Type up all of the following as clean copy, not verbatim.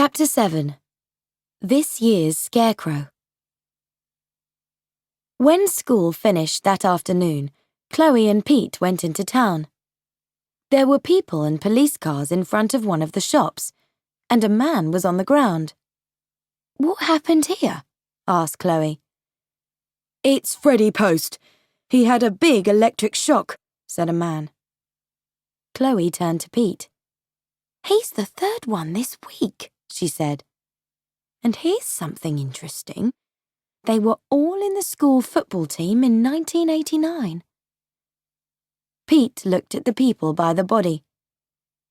Chapter 7. This Year's Scarecrow. When school finished that afternoon, Chloe and Pete went into town. There were people and police cars in front of one of the shops, and a man was on the ground. "What happened here?" asked Chloe. "It's Freddy Post. He had a big electric shock," said a man. Chloe turned to Pete. "He's the third one this week," she said. "And here's something interesting. They were all in the school football team in 1989. Pete looked at the people by the body.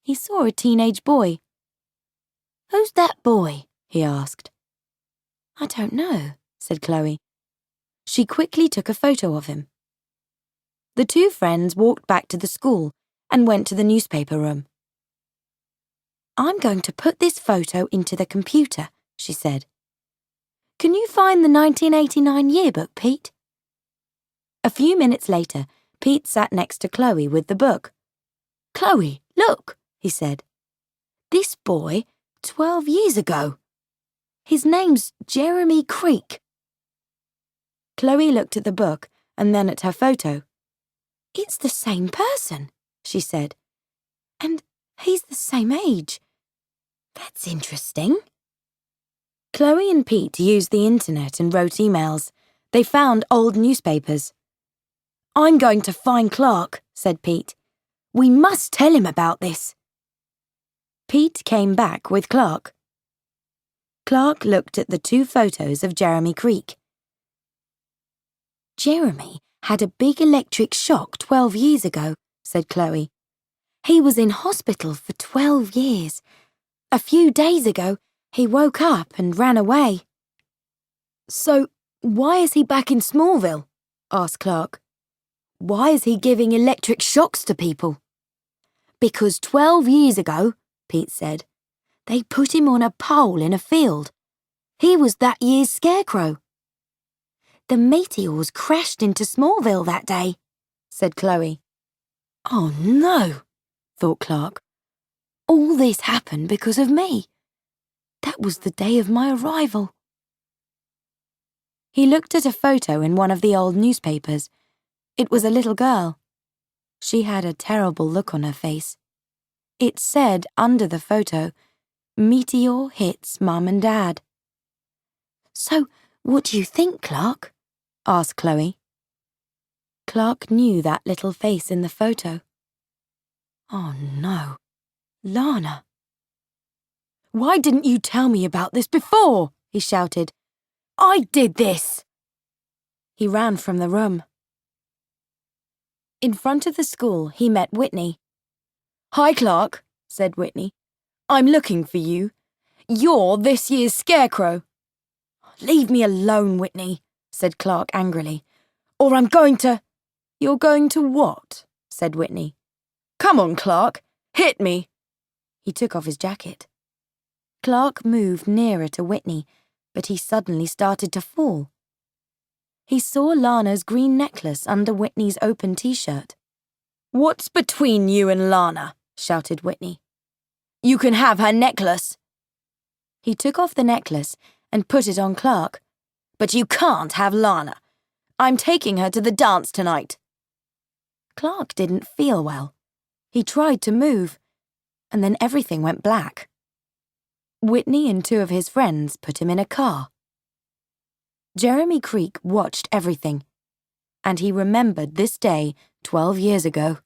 He saw a teenage boy. "Who's that boy?" he asked. "I don't know," said Chloe. She quickly took a photo of him. The two friends walked back to the school and went to the newspaper room. "I'm going to put this photo into the computer," she said. "Can you find the 1989 yearbook, Pete?" A few minutes later, Pete sat next to Chloe with the book. "Chloe, look," he said. "This boy, 12 years ago. His name's Jeremy Creek." Chloe looked at the book and then at her photo. "It's the same person," she said. "And he's the same age. That's interesting." Chloe and Pete used the internet and wrote emails. They found old newspapers. "I'm going to find Clark," said Pete. "We must tell him about this." Pete came back with Clark. Clark looked at the two photos of Jeremy Creek. "Jeremy had a big electric shock 12 years ago," said Chloe. "He was in hospital for 12 years. A few days ago, he woke up and ran away." "So, why is he back in Smallville?" asked Clark. "Why is he giving electric shocks to people?" "Because 12 years ago," Pete said, "they put him on a pole in a field. He was that year's scarecrow." "The meteors crashed into Smallville that day," said Chloe. "Oh no," thought Clark. "All this happened because of me. That was the day of my arrival." He looked at a photo in one of the old newspapers. It was a little girl. She had a terrible look on her face. It said under the photo, "Meteor hits Mum and Dad." "So, what do you think, Clark?" asked Chloe. Clark knew that little face in the photo. Oh no, Lana. "Why didn't you tell me about this before?" he shouted. "I did this!" He ran from the room. In front of the school, he met Whitney. "Hi, Clark," said Whitney. "I'm looking for you. You're this year's scarecrow." "Leave me alone, Whitney," said Clark angrily, "or I'm going to—" "You're going to what?" said Whitney. "Come on, Clark, hit me." He took off his jacket. Clark moved nearer to Whitney, but he suddenly started to fall. He saw Lana's green necklace under Whitney's open t-shirt. "What's between you and Lana?" shouted Whitney. "You can have her necklace." He took off the necklace and put it on Clark. "But you can't have Lana. I'm taking her to the dance tonight." Clark didn't feel well. He tried to move, and then everything went black. Whitney and two of his friends put him in a car. Jeremy Creek watched everything, and he remembered this day 12 years ago.